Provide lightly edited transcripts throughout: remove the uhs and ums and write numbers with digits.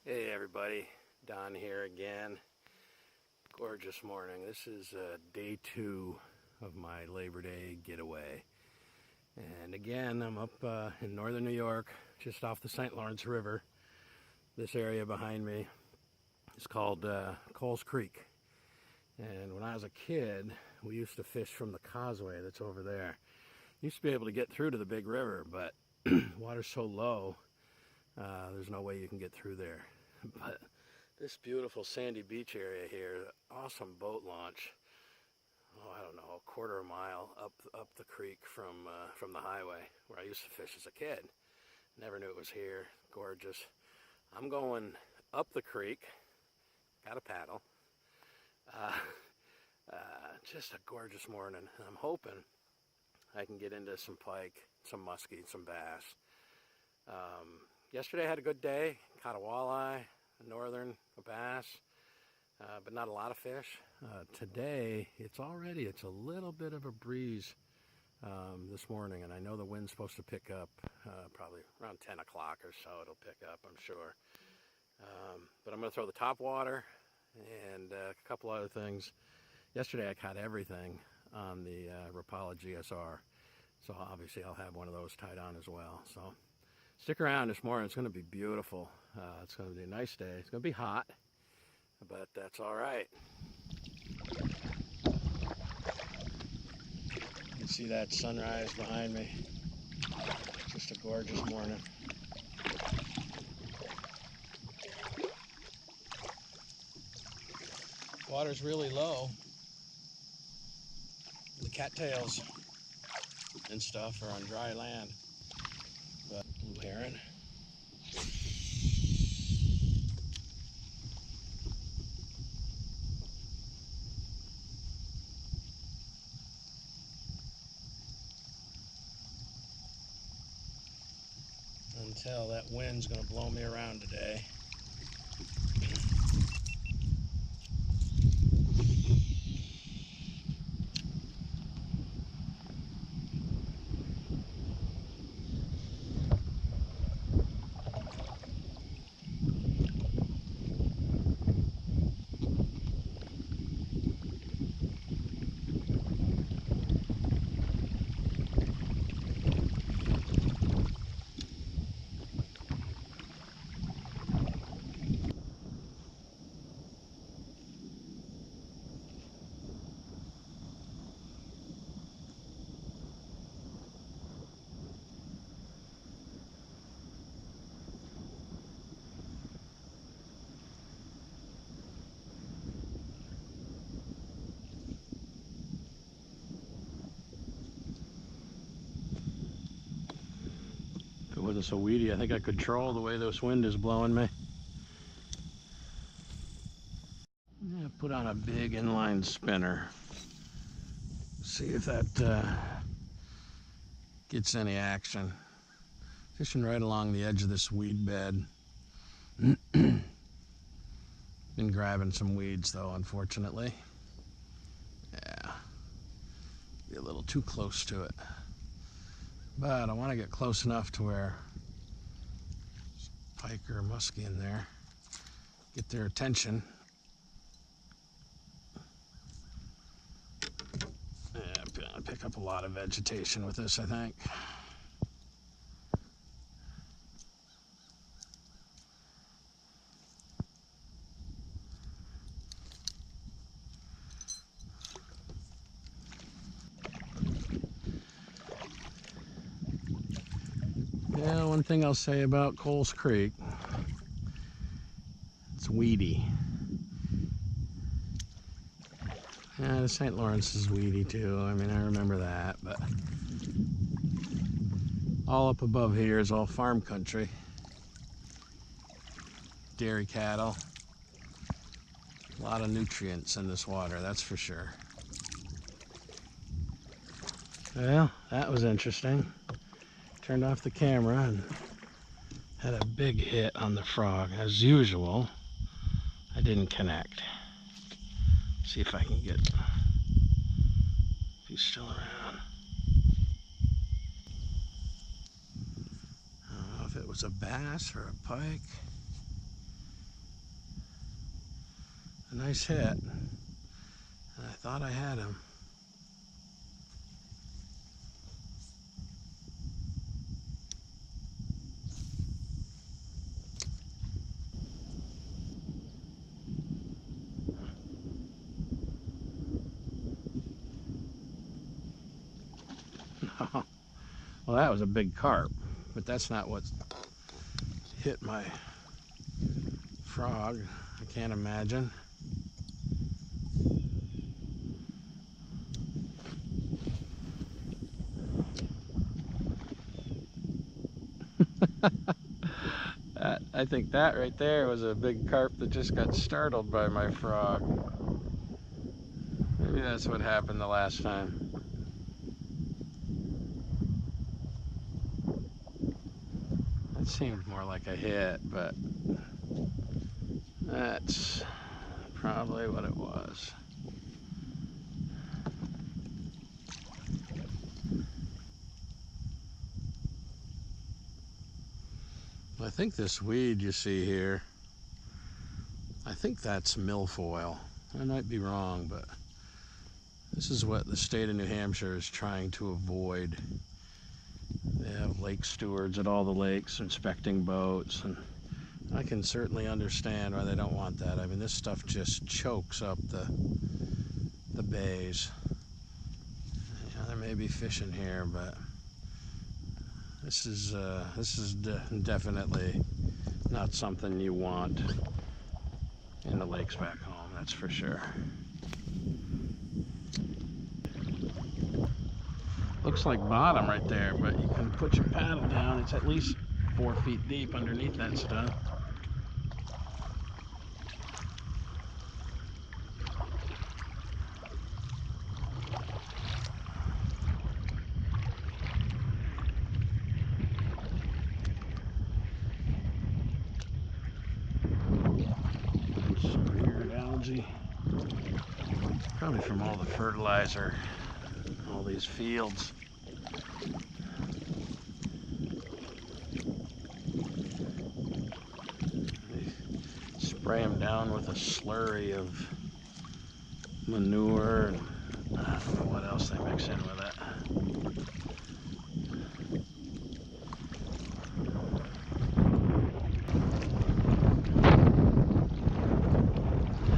Hey everybody, Don here again. Gorgeous morning. This is day 2 of my Labor Day getaway. And again, I'm up in northern New York, just off the St. Lawrence River. This area behind me is called Coles Creek. And when I was a kid, we used to fish from the causeway that's over there. Used to be able to get through to the big river, but water's so low, there's no way you can get through there. But this beautiful sandy beach area here, awesome boat launch. Oh, I don't know, a quarter of a mile up the creek from the highway where I used to fish as a kid. Never knew it was here. Gorgeous. I'm going up the creek. Got a paddle. Just a gorgeous morning. I'm hoping I can get into some pike, some muskie, some bass. Yesterday I had a good day. Caught a walleye, a northern, a bass, but not a lot of fish. Today it's a little bit of a breeze this morning, and I know the wind's supposed to pick up probably around 10 o'clock or so. It'll pick up, I'm sure. But I'm going to throw the top water and a couple other things. Yesterday I caught everything on the Rapala GSR, so obviously I'll have one of those tied on as well. So stick around this morning. It's going to be beautiful. It's going to be a nice day. It's going to be hot, but that's all right. You can see that sunrise behind me. Just a gorgeous morning. Water's really low. The cattails and stuff are on dry land. But blue heron. Until that wind's gonna blow me around today. If it wasn't so weedy, I think I could troll the way this wind is blowing me. Yeah, put on a big inline spinner. See if that gets any action. Fishing right along the edge of this weed bed. Been grabbing some weeds though, unfortunately. Yeah, be a little too close to it. But I want to get close enough to where pike or muskie in there, get their attention. Yeah, I'm gonna pick up a lot of vegetation with this, I think. Yeah, one thing I'll say about Coles Creek, it's weedy. Yeah, the St. Lawrence is weedy too. I mean, I remember that, but all up above here is all farm country. Dairy cattle. A lot of nutrients in this water, that's for sure. Well, that was interesting. Turned off the camera and had a big hit on the frog. As usual, I didn't connect. See if I can get, if he's still around. I don't know if it was a bass or a pike. Nice hit. And I thought I had him. Well, that was a big carp, but that's not what hit my frog. I can't imagine. I think that right there was a big carp that just got startled by my frog. Maybe that's what happened the last time. That seemed more like a hit, but that's probably what it was. I think this weed you see here, I think that's milfoil. I might be wrong, but this is what the state of New Hampshire is trying to avoid. They have lake stewards at all the lakes inspecting boats, and I can certainly understand why they don't want that. I mean, this stuff just chokes up the bays. Yeah, there may be fish in here, but this is definitely not something you want in the lakes back home, that's for sure. Looks like bottom right there, but you can put your paddle down. It's at least 4 feet deep underneath that stuff. Some weird algae. Probably from all the fertilizer, all these fields. They spray them down with a slurry of manure, and I don't know what else they mix in with it.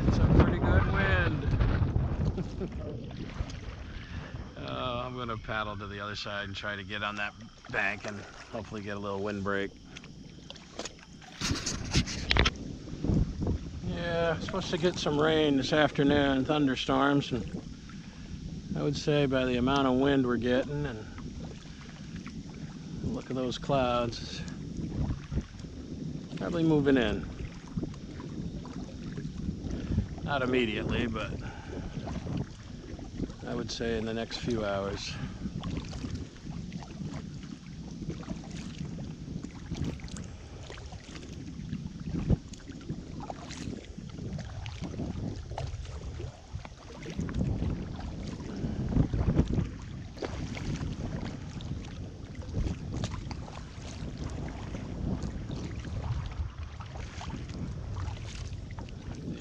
It's a pretty good wind. I'm going to paddle to the other side and try to get on that bank and hopefully get a little windbreak. Yeah, supposed to get some rain this afternoon, thunderstorms, and I would say by the amount of wind we're getting and look at those clouds, it's probably moving in. Not immediately, but I would say in the next few hours.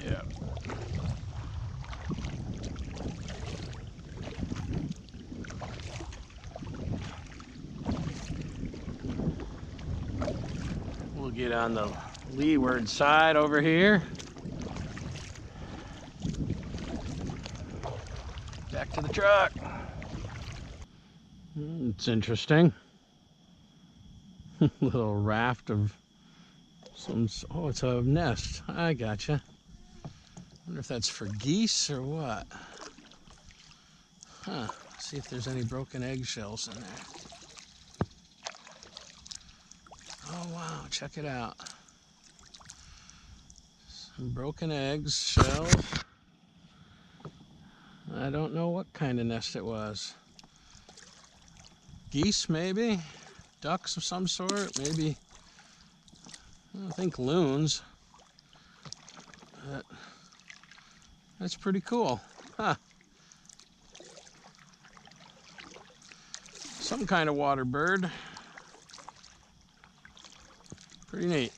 Yeah. We'll get on the leeward side over here. Back to the truck. It's interesting. Little raft of some, oh, it's a nest. I gotcha. Wonder if that's for geese or what. Huh. See if there's any broken eggshells in there. Oh wow, check it out. Some broken eggs, shells. I don't know what kind of nest it was. Geese maybe? Ducks of some sort? Maybe, I think loons. But that's pretty cool. Huh. Some kind of water bird. Pretty neat.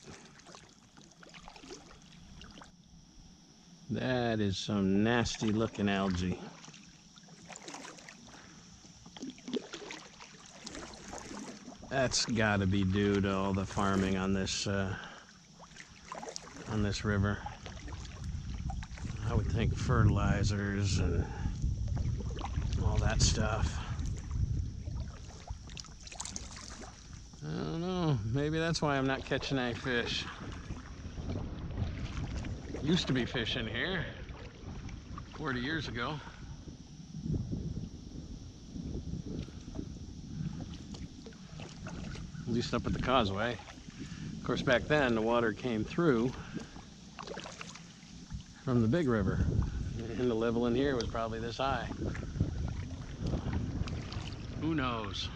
That is some nasty looking algae. That's got to be due to all the farming on this river. I would think fertilizers and all that stuff. I don't know, maybe that's why I'm not catching any fish. Used to be fish in here 40 years ago. At least up at the causeway. Of course, back then the water came through from the big river, and the level in here was probably this high. Who knows?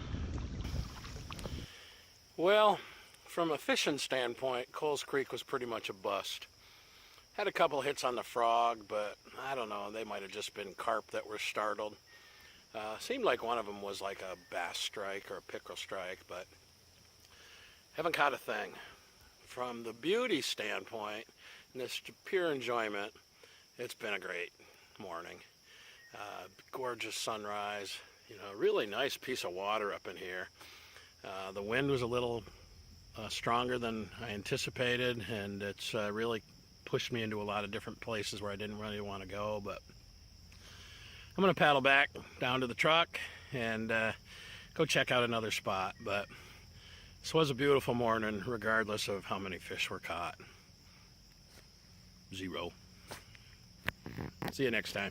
Well, from a fishing standpoint, Coles Creek was pretty much a bust. Had a couple hits on the frog, but I don't know, they might have just been carp that were startled. Seemed like one of them was like a bass strike or a pickerel strike, but haven't caught a thing. From the beauty standpoint, and this pure enjoyment, it's been a great morning. Gorgeous sunrise, you know, really nice piece of water up in here. The wind was a little stronger than I anticipated, and it's really pushed me into a lot of different places where I didn't really want to go, but I'm going to paddle back down to the truck and go check out another spot. But this was a beautiful morning, regardless of how many fish were caught. 0. See you next time.